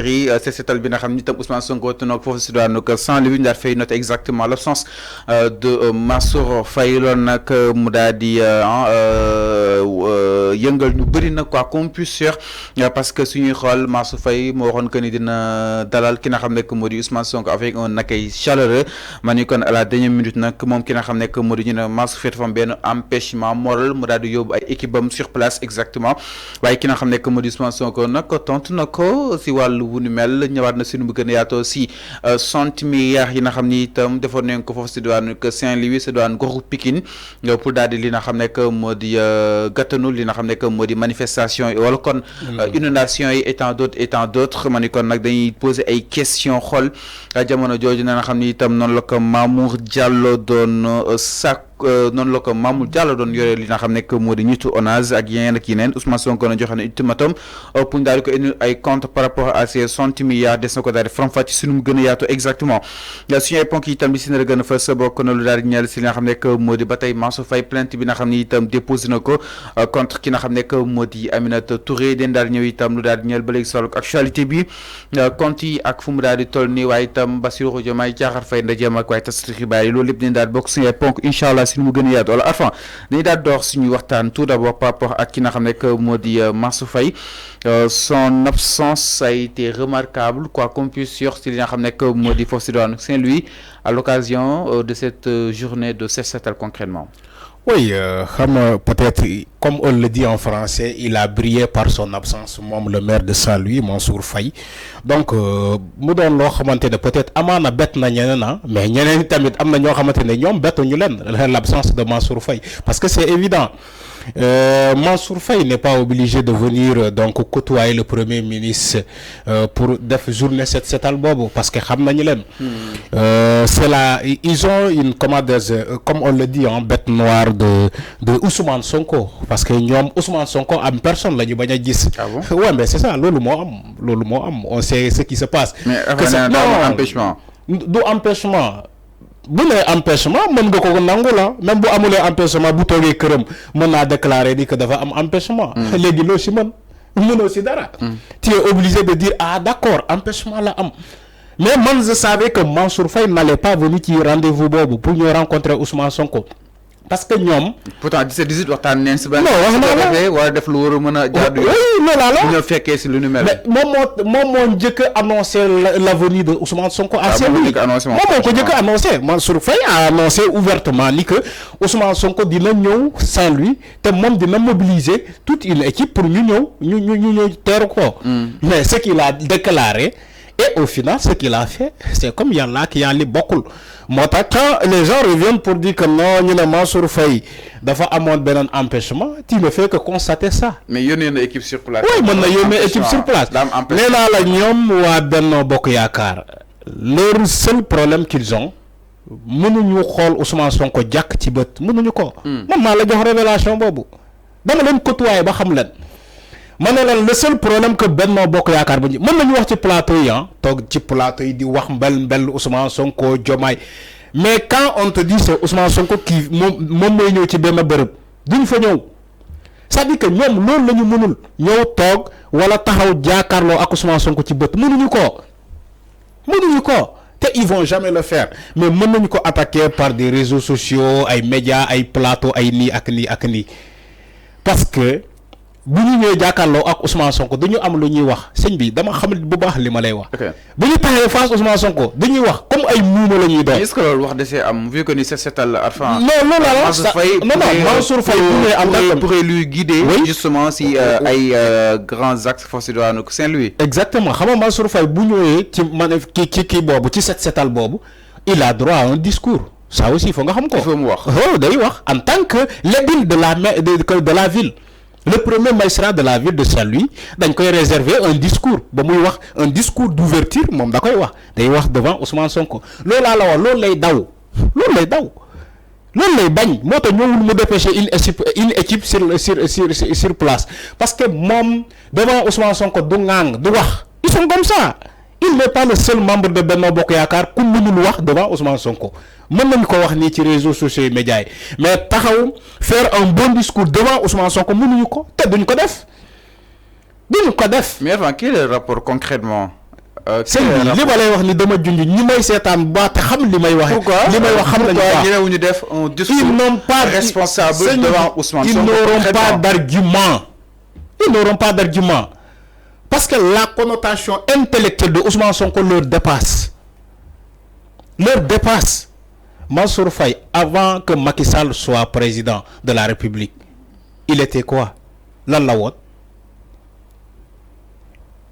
série c'est setal bi nga xam ni tam Ousmane Sonko toog foofu si doon nag sans lui ñu daal fay noter exactement l'absence de Mansour Faye loolu nag mu daal di yëngal ñu bëri na quoi comme puisse parce que suñuy xool Mansour Faye moo waxoon que ni dina dalal ki nga xam ne moo di Ousmane Sonko avec un accueil chaleureux ma ni kon à la dernière minute nag moom ki nga xam ne moo di ñu ne Mansour Faye dafa am benn empêchement moral mu daal di yóbbu ay équipe am sur place exactement waaye ki nga xam ne moo di Ousmane Sonko nag tontu na ko si wàllu wu ni mel ñëwaat na si nu mu gën a yaatoo si milliards yi nga xam ni itam defoon nañ ko foofu si diwaanu Saint-Louis si diwaanu goxu Pikine pour daal di li nga xam ne moo di gàttanu li nga xam ne moo di manifestation yi wala kon inondation yi et tant d'autres ma ni kon nag dañuy poser ay questions xool jamono jooju na nga xam ni itam noonu la ko Mamour Diallo doon noonu la ko Mamour Diallo doon yore li nga xam ne moo di ñitu ONAS ak yeneen ak yeneen Ousmane Sonko na joxe na ultimatum pour daal di ko indi ay compte par rapport à ces 60 milliards des na ko daal di faram-fàcce si nu mu gën a yaatu exactement suñu ay ponk yi itam li si na la gën a fës bokk na lu daal di ñeel si li nga xam ne moo di ba tey Mansour Faye plainte bi nga xam ne itam déposé na ko contre ki nga xam ne moo di Aminata Touré den daal di ñëw itam lu daal di ñeel ba léegi solo actualité bi compte yi ak fu mu daal di toll nii waaye itam Bassirou Diomaye Diakhar Faye ndajeem ak waaye tasatu xibaar yi loolu lépp den daal bokk suñu ay ponk incha allah si nu mu gën a yaatu wala enfin dañuy daal door suñuy waxtaan tout d'abord par rapport ak ki nga xam ne moo di Mansour Faye son absence a été remarquable quoi qu'on puisse dire si li nga xam ne moo di foofu si doon Saint-Louis à l'occasion de cette journée de set setal concrètement. Oui, peut-être, comme on le dit en français, il a brillé par son absence, moom le maire de Saint-Louis, Mansour Faye. Donc, mu doon loo xamante ne peut-être amaana bett na ñeneen mais ñeneen tamit am na ñoo xamante ne ñoom bettuñu leen l'absence de Mansour Faye parce que c'est évident. Mansour Faye n'est pas obligé de venir donc côtoyer le premier ministre pour def journée set setal boobu parce que xam nañu leen. C'est là ils ont une comme on le dit en bête noire de Ousmane Sonko parce que ñoom Ousmane Sonko am personne la ñu bañ a gis. Ah bon? Ouais, mais c'est ça loolu moo am on sait ce qui se passe. Mais empêchement. Du empêchement. bu nee empêchement mën nga ko nangu la même bu amulee empêchement bu toogee këram mën naa déclarer di que dafa am empêchement. léegi loo si mënoo si dara. tu es obligé de dire ah d'accord empêchement la am mais man je savais que Mansour Faye n'allait pas venir ci rendez-vous boobu pour ñu rencontrer Ousmane Sonko parce que ñoom. pourtant 17-18 waxtaan neen si. non wax naa la wala def lu war a mën a. jaadu oui loolu la bu ñëw fekkee si lu nu mel. mais moom moo njëkk a annoncé l'avenue de Ousmane Sonko à Saint-Louis. moom moo ko njëkk a annoncé Mansour Faye a annoncé ouvertement ni que Ousmane Sonko dina ñëw Saint-Louis te moom dina mobiliser toute une équipe pour ñu ñëw teeru ko. mais ce qu'il a déclaré et au final ce qu'il a fait c'est comme yàlla ki li bokkul. moo tax quand les gens reviennent pour dire que non ñu ne Mansour Faye dafa amoon beneen empêchement tu ne fais que constater ça. mais yónnee na équipe sur place. oui mën na yónnee équipe sur place. nee naa la ñoom waa Benno Bokk Yaakaar leur seul problème qu'ils ont mënuñu xool Ousmane Sonko jàkk ci bët mënuñu ko. man maa la jox révélation boobu dama leen côtoyer ba xam leen. ma ne leen le seul problème que Benno Bokk Yaakaar bu ñu mën nañu wax ci plateau yi toog ci plateau yi di wax mbel Ousmane Sonko Diomaye mais quand on te dit c'est Ousmane Sonko kii moom mooy ñëw ci benn bërëb duñ fa ñëw c'est-à-dire que ñoom loolu la ñu mënul ñëw toog wala taxaw jàkkaarloo ak Ousmane Sonko ci bët mënuñu ko te ils vont jamais le faire mais mën nañu ko attaquer par des réseaux sociaux ay médias ay plateau ay nii ak nii parce que bu ñu ñëwee jàkkaarloo ak Ousmane Sonko dañu am lu ñuy wax sëñ bi dama xam bu baax li ma lay wax. bu ñu taxee face Ousmane Sonko dañuy wax comme ay muuma la ñuy doon. est-ce que loolu wax desee am vu que ni set setal Arfan. non Mansour Faye pourrait lui guider. justement si ay grands axes force de Saint-Louis. exactement xam nga Mansour Faye bu ñëwee ci kii boobu ci set setal boobu il a droit à un discours. ça aussi faut nga xam ko. il faut mu wax. day wax en tant que l'édile de la ville. le premier magistrat de la ville de Saint-Louis dañ koy réserver un discours ba muy wax un discours d'ouverture moom da koy wax day wax devant Ousmane Sonko loolu laa la wax loolu lay daw loolu lay bañ moo tax ñëwul mu dépêcher une équipe sur place parce que moom devant Ousmane Sonko du ŋàng du wax ils sont comme ça il n'est pas le seul membre de Benno Bokk Yaakaar ku mënul wax devant Ousmane Sonko mën nañu ko wax nii ci réseaux sociaux yi médias yi mais taxaw faire un bon discours devant Ousmane Sonko mënuñu ko te duñ ko def. mais avant quel est le rapport concrètement sëñ bi li ma lay wax ni dama junj ñi may seetaan ba te xam li may wax. li may wax xam nañu pourquoi ñemewuñu def un discours responsable devant Ousmane Sonko. Ils n'auront pas d'argument. Ils n'auront pas d'argument. Parce que la connotation intellectuelle de Ousmane Sonko leur dépasse. Leur dépasse. Mansour Faye, avant que Macky Sall soit président de la République, il était quoi? Lan la woon.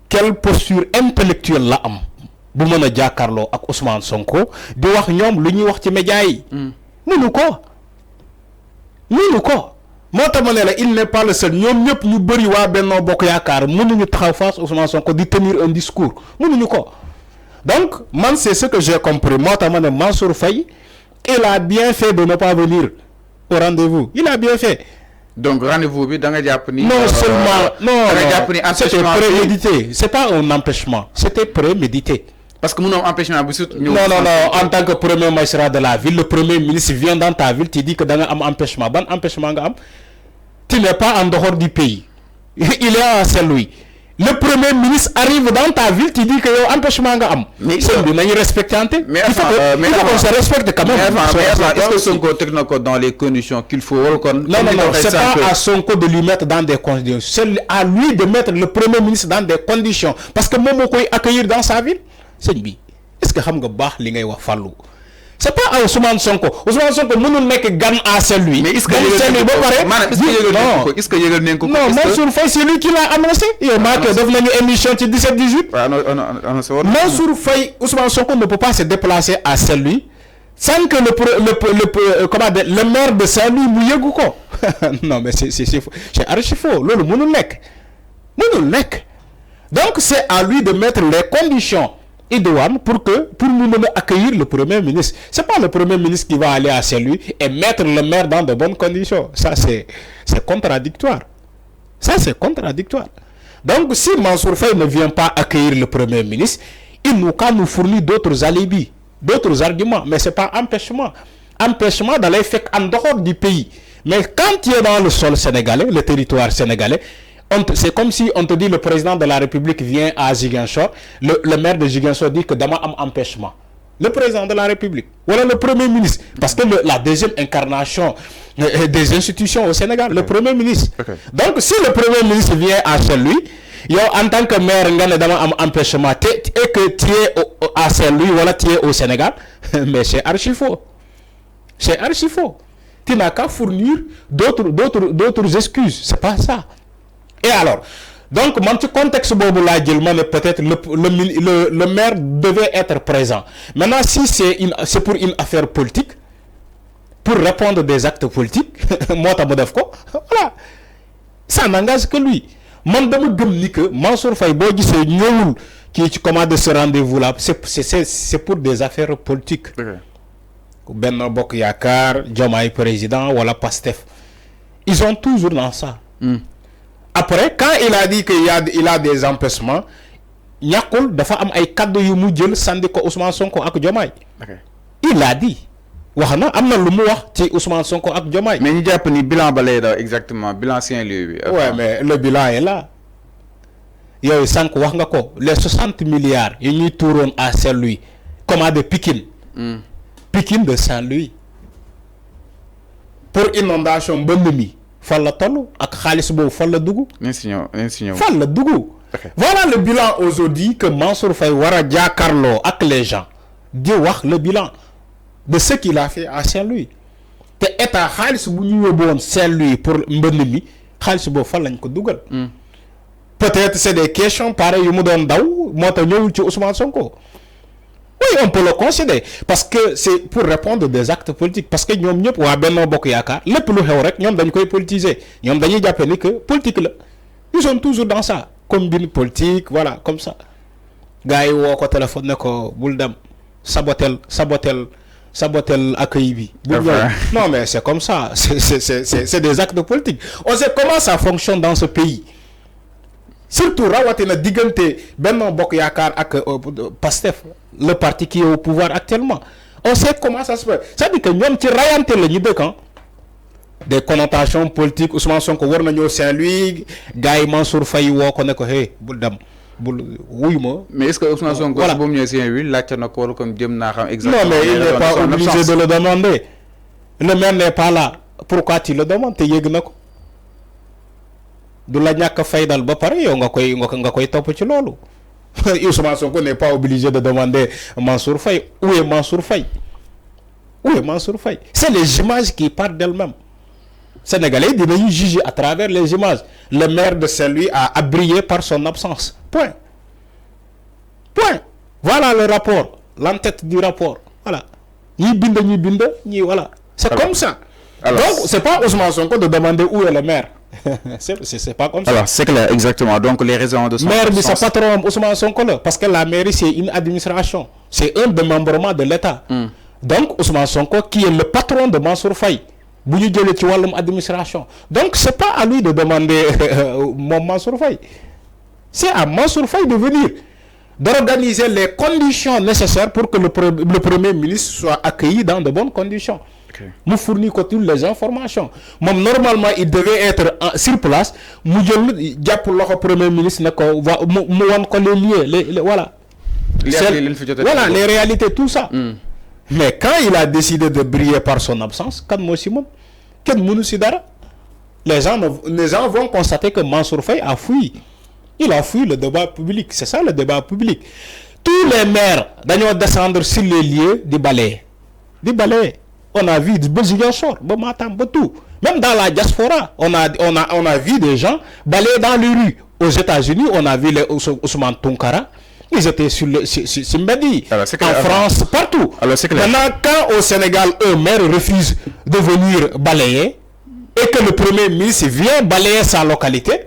Quelle posture intellectuelle la am bu mën a jàkkaarloo ak Ousmane Sonko di wax ñoom lu ñuy wax ci média yi. mënu ko moo tax ma ne la il n'est pas le seul ñoom ñëpp ñu bëri waa Benno Bokk Yaakaar mënuñu taxaw face Ousmane Sonko di tenir un discours mënuñu ko. Donc man c'est ce que j'ai compris moo tax ma ne Mansour Faye il a bien fait de ne pas venir au rendez-vous il a bien fait. Donc rendez-vous bi da nga jàpp ni. non seulement non c'était prémédité c'est pas un empêchement c'était prémédité. Parce que mënoo empêchement bi surtout. non en tant que premier magistrat de la ville le premier ministre vient dans ta ville tu dis que da nga am empêchement ban empêchement nga am. Tu n'es pas en dehors du pays il est à Saint-Louis. Le premier ministre arrive dans ta ville, tu dis que yow empêchement nga am. Mais c'est bi nañu respecter ante. Mais il faut qu'on se respecte quand même. Mais est-ce que Sonko teg na ko dans les conditions qu'il faut wala kon. Non, c'est pas à Sonko de lui mettre dans des conditions. C'est à lui de mettre le premier ministre dans des conditions parce que moom moo koy accueillir dans sa ville. Sëñ bi est-ce que xam nga baax li ngay wax Fallou. C'est pas à Ousmane Sonko mënul nekk gan à Saint-Louis. Mais est-ce que yëgal nañ ko non Mansour Faye c'est lui qui l'a annoncé. yow maa ko def nañu émission ci 17-18. Mansour Faye Ousmane Sonko ne peut pas se déplacer à Saint-Louis sans que le maire de Saint-Louis mu yëgu ko. Non mais c'est archi faux loolu mënul nekk. Donc c'est à lui de mettre les conditions idoine pour nous mener accueillir le premier ministre. C'est pas le premier ministre qui va aller à Saint-Louis et mettre le maire dans de bonnes conditions. Ça c'est contradictoire. Donc si Mansour Faye ne vient pas accueillir le premier ministre, il nous fournit d'autres alibis, d'autres arguments, mais c'est pas empêchement d'aller faire en dehors du pays. Mais quand tu es dans le sol sénégalais, le territoire sénégalais, c'est comme si on te dit le président de la République vient à Ziguinchor, le maire de Ziguinchor dit que dama am empêchement. Le président de la République, voilà le premier ministre, parce que la deuxième incarnation des institutions au Sénégal, le premier ministre. Donc si le premier ministre vient à Saint-Louis, yow en tant que maire nga ne dama am empêchement et que tu es à Saint-Louis wala tu es au Sénégal, mais c'est archi faux. Tu n'as qu'à fournir d'autres excuses, c'est pas ça. Et alors, donc, dans ce contexte-là, peut-être le maire devait être présent. Maintenant, si c'est pour une affaire politique, pour répondre des actes politiques, voilà, ça n'engage que lui. Man dama gëm ni que Mansour Faye boo gisee ñëwul kii ci commande ce rendez-vous-là, c'est pour des affaires politiques. Benno Bokk Yaakaar, Diomaye président, wala Pastef. Ils sont toujours dans ça. Après, quand il a dit qu'il a des empêchements, ñàkkul dafa am ay kaddu yu mu jël sandi ko Ousmane Sonko ak Diomaye. Il a dit. wax na am na lu mu wax ci Ousmane Sonko ak Diomaye. Mais ñu jàpp ni bilan ba lay daw exactement bilan Saint-Louis bi. Ouais, mais le bilan est là. yow sànq wax nga ko les 60 milliards yi ñuy tuuroon à Saint-Louis comment de Pikine. Pikine de Saint-Louis. pour inondation mbënd mi fan la toll ak xaalis boobu fan la dugg. fan la dugg. Voilà le bilan aujourd'hui que Mansour Faye war a jàkkaarloo ak les gens di wax le bilan de ce qu'il a fait à Saint-Louis te état xaalis bu ñu yóbbuwoon Saint-Louis pour mbënd mi xaalis boobu fan lañ ko dugal. Peut-être c'est des questions pareilles yu mu doon daw moo tax ñëwul ci Ousmane Sonko. Oui, on peut le considérer parce que c'est pour répondre des actes politiques parce que ñoom ñëpp waa Benno Bokk Yaakaar lépp lu xew rek ñoom dañ koy politiser ñoom dañuy jàppe ni que politique la ils sont toujours dans ça combine politique voilà comme ça gars yi woo ko téléphone ne ko bul dem sabotel accueil bi. Non mais c'est comme ça c'est des actes politiques on sait comment ça fonctionne dans ce pays. Surtout rawatina diggante Benno Bokk Yaakaar ak Pastef le parti qui est au pouvoir actuellement on sait comment ça se fait c'est-à-dire que ñoom ci rayante la ñu dëkk des connotations politiques Ousmane Sonko war na ñëw Saint-Louis gars yi Mansour Faye woo ko ne ko hey bul dem oui moi. Mais est-ce que Ousmane Sonko voilà. si bu Saint-Louis laajte na ko wala comme jëm naa xam exactement. Non mais il n'est pas obligé de le demander. Le maire n'est pas là. Pourquoi tu le demandes? Te yëg na ko. Du la ñàkk faydal ba pare yow nga koy topp ci loolu. Ousmane Sonko n'est pas obligé de demander Mansour Faye. Où est Mansour Faye? Où est Mansour Faye? C'est les images qui parlent d'elles-mêmes. Sénégalais dinañu juger à travers les images. Le maire de Saint-Louis a brillé par son absence. Point. Point. Voilà le rapport. L'entête du rapport. Voilà. Ni binda, ni voilà. C'est comme ça. Alors, donc, c'est pas Ousmane Sonko de demander où est le maire. C'est pas comme ça. Alors, c'est clair, exactement. Donc, les raisons de son maire, mais c'est patron Ousmane Sonko là. Parce que la mairie, c'est une administration. C'est un démembrement de l'État. Donc, Ousmane Sonko, qui est le patron de Mansour Faye, administration. Donc, c'est pas à lui de demander mon Mansour Faye. C'est à Mansour Faye de venir, d'organiser les conditions nécessaires pour que le Premier ministre soit accueilli dans de bonnes conditions. Nous fournit toutes les informations. Même normalement, il devait être sur place. Nous le Premier ministre, voilà. Voilà, les réalités, tout ça. Mais quand il a décidé de briller par son absence, les gens vont constater que Mansour Faye a fui. Il a fui le débat public. C'est ça le débat public. Tous les maires doivent descendre sur les lieux du balai. On a vu des tout. Même dans la diaspora, on a vu des gens balayer dans les rues. Aux États-Unis, on a vu les Ousmane Tounkara. Ils étaient sur Mbedi. En France, partout. Maintenant, quand au Sénégal, un maire refuse de venir balayer et que le Premier ministre vient balayer sa localité,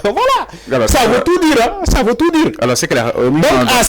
voilà. Ça veut tout dire. Hein? Ça veut tout dire. Alors, c'est clair. Donc,